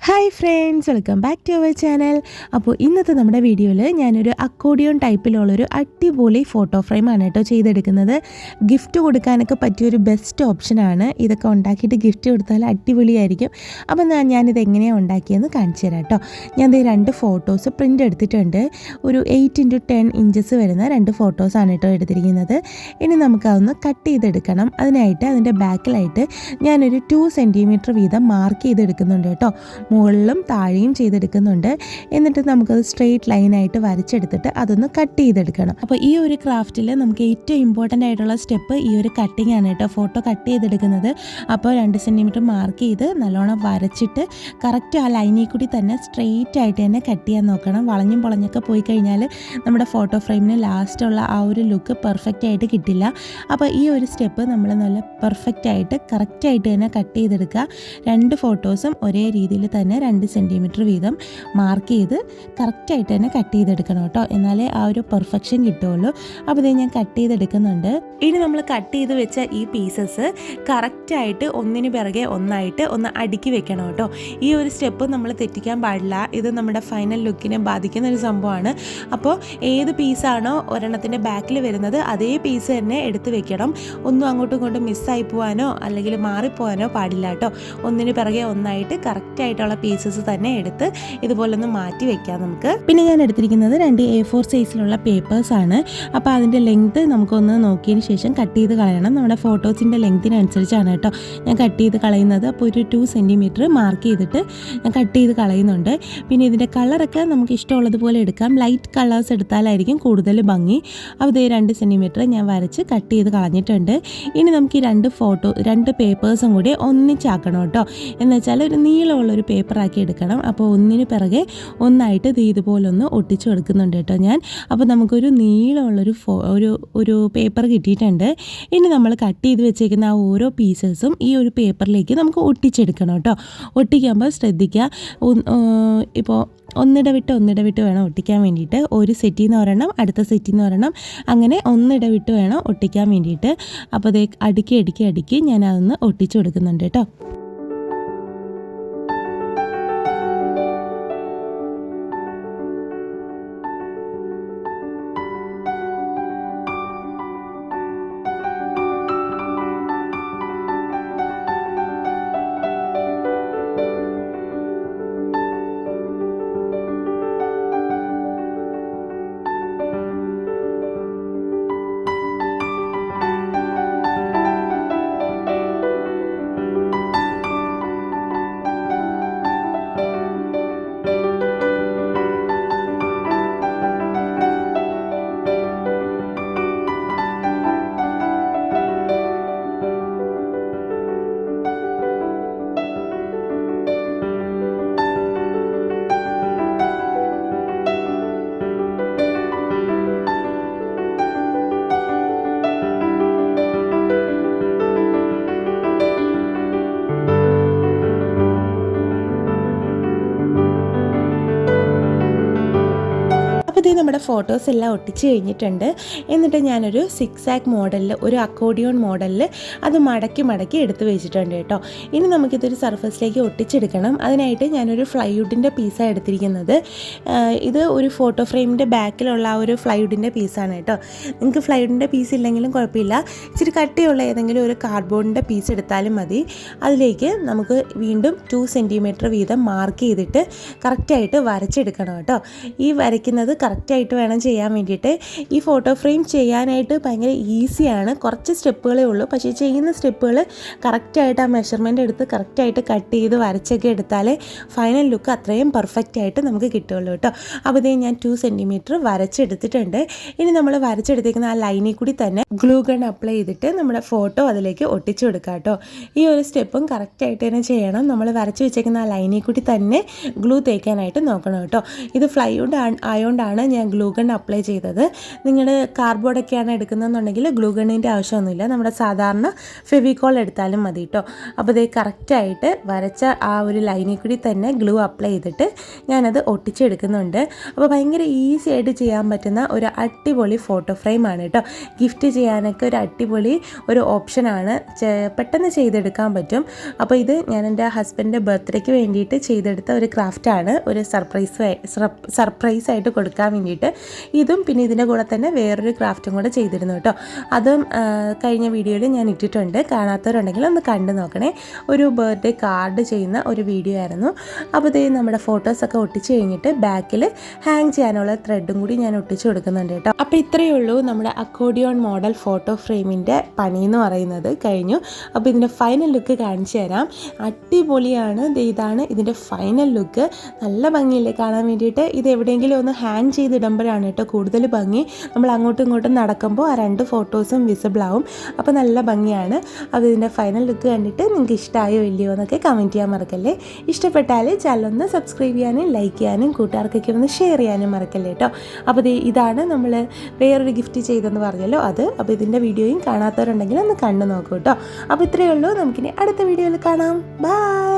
Hi friends, welcome back to our channel. അപ്പോൾ ഇന്നത്തെ നമ്മുടെ വീഡിയോയിൽ ഞാനൊരു അക്കോർഡിയോൺ ടൈപ്പിലുള്ളൊരു അടിപൊളി ഫോട്ടോ ഫ്രെയിമാണ് കേട്ടോ ചെയ്തെടുക്കുന്നത്. ഗിഫ്റ്റ് കൊടുക്കാനൊക്കെ പറ്റിയൊരു ബെസ്റ്റ് ഓപ്ഷനാണ്. ഇതൊക്കെ ഉണ്ടാക്കിയിട്ട് ഗിഫ്റ്റ് കൊടുത്താൽ അടിപൊളിയായിരിക്കും. അപ്പോൾ ഞാനിത് എങ്ങനെയാണ് ഉണ്ടാക്കിയെന്ന് കാണിച്ചു തരാം കേട്ടോ. ഞാൻ ദേ 2 ഫോട്ടോസ് പ്രിൻ്റ് എടുത്തിട്ടുണ്ട്. ഒരു 8x10 ഇഞ്ചസ് വരുന്ന 2 ഫോട്ടോസാണ് കേട്ടോ എടുത്തിരിക്കുന്നത്. ഇനി നമുക്കതൊന്ന് കട്ട് ചെയ്തെടുക്കണം. അതിനായിട്ട് അതിൻ്റെ ബാക്കിലായിട്ട് ഞാനൊരു 2 സെൻറ്റിമീറ്റർ വീതം മാർക്ക് ചെയ്തെടുക്കുന്നുണ്ട് കേട്ടോ. മുകളിലും താഴെയും ചെയ്തെടുക്കുന്നുണ്ട്. എന്നിട്ട് നമുക്കത് സ്ട്രെയിറ്റ് ലൈനായിട്ട് വരച്ചെടുത്തിട്ട് അതൊന്ന് കട്ട് ചെയ്തെടുക്കണം. അപ്പോൾ ഈ ഒരു ക്രാഫ്റ്റിൽ നമുക്ക് ഏറ്റവും ഇമ്പോർട്ടൻ്റ് ആയിട്ടുള്ള സ്റ്റെപ്പ് ഈ ഒരു കട്ടിങ് ആണ് കേട്ടോ. ഫോട്ടോ കട്ട് ചെയ്തെടുക്കുന്നത്. അപ്പോൾ 2 സെൻറ്റിമീറ്റർ മാർക്ക് ചെയ്ത് നല്ലോണം വരച്ചിട്ട് കറക്റ്റ് ആ ലൈനിൽ കൂടി തന്നെ സ്ട്രെയിറ്റ് ആയിട്ട് തന്നെ കട്ട് ചെയ്യാൻ നോക്കണം. വളഞ്ഞും പൊളഞ്ഞൊക്കെ പോയി കഴിഞ്ഞാൽ നമ്മുടെ ഫോട്ടോ ഫ്രെയിമിന് ലാസ്റ്റുള്ള ആ ഒരു ലുക്ക് പെർഫെക്റ്റ് ആയിട്ട് കിട്ടില്ല. അപ്പോൾ ഈ ഒരു സ്റ്റെപ്പ് നമ്മൾ നല്ല പെർഫെക്റ്റ് ആയിട്ട് കറക്റ്റായിട്ട് തന്നെ കട്ട് ചെയ്തെടുക്കുക. 2 ഫോട്ടോസും ഒരേ രീതിയിൽ തന്നെ 2 സെൻറ്റിമീറ്റർ വീതം മാർക്ക് ചെയ്ത് കറക്റ്റായിട്ട് തന്നെ കട്ട് ചെയ്തെടുക്കണം കേട്ടോ. എന്നാലേ ആ ഒരു പെർഫെക്ഷൻ കിട്ടുള്ളൂ. അപ്പോൾ ഇത് ഞാൻ കട്ട് ചെയ്തെടുക്കുന്നുണ്ട്. ഇനി നമ്മൾ കട്ട് ചെയ്ത് വെച്ച ഈ പീസസ് കറക്റ്റായിട്ട് ഒന്നിന് പിറകെ ഒന്നായിട്ട് ഒന്ന് അടുക്കി വെക്കണം കേട്ടോ. ഈ ഒരു സ്റ്റെപ്പ് നമ്മൾ തെറ്റിക്കാൻ പാടില്ല. ഇത് നമ്മുടെ ഫൈനൽ ലുക്കിനെ ബാധിക്കുന്ന ഒരു സംഭവമാണ്. അപ്പോൾ ഏത് പീസാണോ ഒരെണ്ണത്തിൻ്റെ ബാക്കിൽ വരുന്നത് അതേ പീസ് തന്നെ എടുത്ത് വെക്കണം. ഒന്നും അങ്ങോട്ടും ഇങ്ങോട്ടും മിസ്സായി പോകാനോ അല്ലെങ്കിൽ മാറിപ്പോകാനോ പാടില്ല കേട്ടോ. ഒന്നിന് പിറകെ ഒന്നായിട്ട് കറക്റ്റായിട്ടുള്ള പീസസ് തന്നെ എടുത്ത് ഇതുപോലൊന്ന് മാറ്റി വെക്കാം നമുക്ക്. പിന്നെ ഞാൻ എടുത്തിരിക്കുന്നത് 2 A4 സൈസിലുള്ള പേപ്പേഴ്സാണ്. അപ്പോൾ അതിൻ്റെ ലെങ്ത്ത് നമുക്കൊന്ന് നോക്കിയതിന് ശേഷം കട്ട് ചെയ്ത് കളയണം. നമ്മുടെ ഫോട്ടോസിൻ്റെ ലെങ്ത്തിനനുസരിച്ചാണ് കേട്ടോ ഞാൻ കട്ട് ചെയ്ത് കളയുന്നത്. അപ്പോൾ ഒരു 2 സെൻറ്റിമീറ്റർ മാർക്ക് ചെയ്തിട്ട് ഞാൻ കട്ട് ചെയ്ത് കളയുന്നുണ്ട്. പിന്നെ ഇതിൻ്റെ കളറൊക്കെ നമുക്ക് ഇഷ്ടമുള്ളതുപോലെ എടുക്കാം. ലൈറ്റ് കളേഴ്സ് എടുത്താലായിരിക്കും കൂടുതൽ ഭംഗി. അപ്പോൾ ഇത് 2 സെൻറ്റിമീറ്റർ ഞാൻ വരച്ച് കട്ട് ചെയ്ത് കളഞ്ഞിട്ടുണ്ട്. ഇനി നമുക്ക് ഈ 2 പേപ്പേഴ്സും കൂടി ഒന്നിച്ചാക്കണം കേട്ടോ. എന്നുവെച്ചാൽ ഒരു നീളമുള്ളൊരു പേപ്പറാക്കി എടുക്കണം. അപ്പോൾ ഒന്നിന് പിറകെ ഒന്നായിട്ട് ഇതുപോലൊന്ന് ഒട്ടിച്ചു കൊടുക്കുന്നുണ്ട് കേട്ടോ ഞാൻ. അപ്പോൾ നമുക്കൊരു നീളമുള്ളൊരു ഒരു പേപ്പർ കിട്ടിയിട്ടുണ്ട്. ഇനി നമ്മൾ കട്ട് ചെയ്ത് വെച്ചേക്കുന്ന ആ ഓരോ പീസസും ഈ ഒരു പേപ്പറിലേക്ക് നമുക്ക് ഒട്ടിച്ചെടുക്കണം കേട്ടോ. ഒട്ടിക്കുമ്പോൾ ശ്രദ്ധിക്കുക, ഇപ്പോൾ ഒന്നിടവിട്ട് വേണം ഒട്ടിക്കാൻ വേണ്ടിയിട്ട്. ഒരു സെറ്റിൽ നിന്ന് ഒരെണ്ണം, അടുത്ത സെറ്റിൽ നിന്ന് ഒരെണ്ണം, അങ്ങനെ ഒന്നിടവിട്ട് വേണം ഒട്ടിക്കാൻ വേണ്ടിയിട്ട്. അപ്പോൾ അത് അടുക്കി ഞാൻ അതൊന്ന് ഒട്ടിച്ചു കൊടുക്കുന്നുണ്ട് കേട്ടോ. ഇത് നമ്മുടെ ഫോട്ടോസ് എല്ലാം ഒട്ടിച്ച് കഴിഞ്ഞിട്ടുണ്ട്. എന്നിട്ട് ഞാനൊരു സിക്സാക്ക് മോഡലിൽ, ഒരു അക്കോർഡിയോൺ മോഡലിൽ അത് മടക്കി എടുത്ത് വെച്ചിട്ടുണ്ട് കേട്ടോ. ഇനി നമുക്കിതൊരു സർഫസിലേക്ക് ഒട്ടിച്ചെടുക്കണം. അതിനായിട്ട് ഞാനൊരു ഫ്ലൈവുഡിൻ്റെ പീസാണ് എടുത്തിരിക്കുന്നത്. ഇത് ഒരു ഫോട്ടോ ഫ്രെയിമിൻ്റെ ബാക്കിലുള്ള ആ ഒരു ഫ്ലൈവുഡിൻ്റെ പീസാണ് കേട്ടോ. നിങ്ങൾക്ക് ഫ്ലൈവുഡിൻ്റെ പീസ് ഇല്ലെങ്കിലും കുഴപ്പമില്ല. ഇച്ചിരി കട്ടിയുള്ള ഏതെങ്കിലും ഒരു കാർഡ്ബോർഡിൻ്റെ പീസ് എടുത്താലും മതി. അതിലേക്ക് നമുക്ക് വീണ്ടും 2 സെൻറ്റിമീറ്റർ വീതം മാർക്ക് ചെയ്തിട്ട് കറക്റ്റായിട്ട് വരച്ചെടുക്കണം കേട്ടോ. ഈ വരയ്ക്കുന്നത് കറക്റ്റായിട്ട് വേണം ചെയ്യാൻ വേണ്ടിയിട്ട്. ഈ ഫോട്ടോ ഫ്രെയിം ചെയ്യാനായിട്ട് ഭയങ്കര ഈസിയാണ്. കുറച്ച് സ്റ്റെപ്പുകളേ ഉള്ളൂ. പക്ഷേ ചെയ്യുന്ന സ്റ്റെപ്പുകൾ കറക്റ്റായിട്ട് ആ മെഷർമെൻ്റ് എടുത്ത് കറക്റ്റായിട്ട് കട്ട് ചെയ്ത് വരച്ചൊക്കെ എടുത്താലേ ഫൈനൽ ലുക്ക് അത്രയും പെർഫെക്റ്റ് ആയിട്ട് നമുക്ക് കിട്ടുള്ളൂ കേട്ടോ. അപ്പോൾ ഇതേ ഞാൻ 2 സെൻറ്റിമീറ്റർ വരച്ചെടുത്തിട്ടുണ്ട്. ഇനി നമ്മൾ വരച്ചെടുത്തേക്കുന്ന ആ ലൈനിൽ കൂടി തന്നെ ഗ്ലൂ ഗൺ അപ്ലൈ ചെയ്തിട്ട് നമ്മുടെ ഫോട്ടോ അതിലേക്ക് ഒട്ടിച്ചു കൊടുക്കുക കേട്ടോ. ഈ ഒരു സ്റ്റെപ്പും കറക്റ്റായിട്ട് തന്നെ ചെയ്യണം. നമ്മൾ വരച്ച് വെച്ചേക്കുന്ന ആ ലൈനിൽ കൂടി തന്നെ ഗ്ലൂ തേക്കാനായിട്ട് നോക്കണം കേട്ടോ. ഇത് ഫ്ലൈവുഡ് ആയതുകൊണ്ടാണ് ഞാൻ ഗ്ലൂ ഗൺ അപ്ലൈ ചെയ്തത്. നിങ്ങൾ കാർഡ്ബോർഡൊക്കെയാണ് എടുക്കുന്നതെന്നുണ്ടെങ്കിൽ ഗ്ലൂ ഗണ്ണിൻ്റെ ആവശ്യമൊന്നുമില്ല, നമ്മുടെ സാധാരണ ഫെവിക്കോൾ എടുത്താലും മതി കേട്ടോ. അപ്പോൾ ഇത് കറക്റ്റായിട്ട് വരച്ച ആ ഒരു ലൈനിൽ കൂടി തന്നെ ഗ്ലൂ അപ്ലൈ ചെയ്തിട്ട് ഞാനത് ഒട്ടിച്ചെടുക്കുന്നുണ്ട്. അപ്പോൾ ഭയങ്കര ഈസി ആയിട്ട് ചെയ്യാൻ പറ്റുന്ന ഒരു അടിപൊളി ഫോട്ടോ ഫ്രെയിമാണ് കേട്ടോ. ഗിഫ്റ്റ് ചെയ്യാനൊക്കെ ഒരു അടിപൊളി ഒരു ഓപ്ഷനാണ്, പെട്ടെന്ന് ചെയ്തെടുക്കാൻ പറ്റും. അപ്പോൾ ഇത് ഞാൻ എൻ്റെ ഹസ്ബൻഡിൻ്റെ ബർത്ത്ഡേക്ക് വേണ്ടിയിട്ട് ചെയ്തെടുത്ത ഒരു ക്രാഫ്റ്റാണ്, ഒരു സർപ്രൈസായിട്ട് കൊടുക്കാൻ വേണ്ടിയിട്ട്. ഇതും പിന്നെ ഇതിൻ്റെ കൂടെ തന്നെ വേറൊരു ക്രാഫ്റ്റും കൂടെ ചെയ്തിരുന്നു കേട്ടോ. അതും കഴിഞ്ഞ വീഡിയോയിൽ ഞാൻ ഇട്ടിട്ടുണ്ട്, കാണാത്തവരുണ്ടെങ്കിൽ ഒന്ന് കണ്ടു നോക്കണേ. ഒരു ബർത്ത്ഡേ കാർഡ് ചെയ്യുന്ന ഒരു വീഡിയോ ആയിരുന്നു. അപ്പോൾ ഇത് നമ്മുടെ ഫോട്ടോസൊക്കെ ഒട്ടിച്ച് കഴിഞ്ഞിട്ട് ബാക്കിൽ ഹാങ് ചെയ്യാനുള്ള ത്രെഡും കൂടി ഞാൻ ഒട്ടിച്ച് കൊടുക്കുന്നുണ്ട് കേട്ടോ. അപ്പോൾ ഇത്രയേ ഉള്ളൂ നമ്മുടെ അക്കോർഡിയോൺ മോഡൽ ഫോട്ടോ ഫ്രെയിമിൻ്റെ പണി എന്ന് പറയുന്നത് കഴിഞ്ഞു. അപ്പോൾ ഇതിൻ്റെ ഫൈനൽ ലുക്ക് കാണിച്ചു തരാം. അടിപൊളിയാണ്. ഇതാണ് ഇതിൻ്റെ ഫൈനൽ ലുക്ക്. നല്ല ഭംഗിയില്ലേ കാണാൻ വേണ്ടിയിട്ട്. ഇത് എവിടെയെങ്കിലും ഒന്ന് ഹാങ് ചെയ്തിടുമ്പോഴാണ് കേട്ടോ കൂടുതൽ ഭംഗി. നമ്മൾ അങ്ങോട്ടും ഇങ്ങോട്ടും നടക്കുമ്പോൾ ആ 2 ഫോട്ടോസും വിസിബിൾ ആവും. അപ്പോൾ നല്ല ഭംഗിയാണ്. അപ്പോൾ ഇതിൻ്റെ ഫൈനൽ ലുക്ക് കണ്ടിട്ട് നിങ്ങൾക്ക് ഇഷ്ടമായോ ഇല്ലയോ എന്നൊക്കെ കമൻറ്റ് ചെയ്യാൻ മറക്കല്ലേ. ഇഷ്ടപ്പെട്ടാൽ ചാനലൊന്ന് സബ്സ്ക്രൈബ് ചെയ്യാനും ലൈക്ക് ചെയ്യാനും കൂട്ടുകാർക്കൊക്കെ ഒന്ന് ഷെയർ ചെയ്യാനും മറക്കല്ലേ കേട്ടോ. അപ്പോൾ ഇതാണ് നമ്മൾ വേറൊരു ഗിഫ്റ്റ് ചെയ്തെന്ന് പറഞ്ഞല്ലോ അത്. അപ്പോൾ ഇതിൻ്റെ വീഡിയോയും കാണാത്തവരുണ്ടെങ്കിൽ ഒന്ന് കണ്ടു നോക്കൂ കേട്ടോ. അപ്പോൾ ഇത്രയേ ഉള്ളൂ. നമുക്കിനി അടുത്ത വീഡിയോയിൽ കാണാം. ബൈ.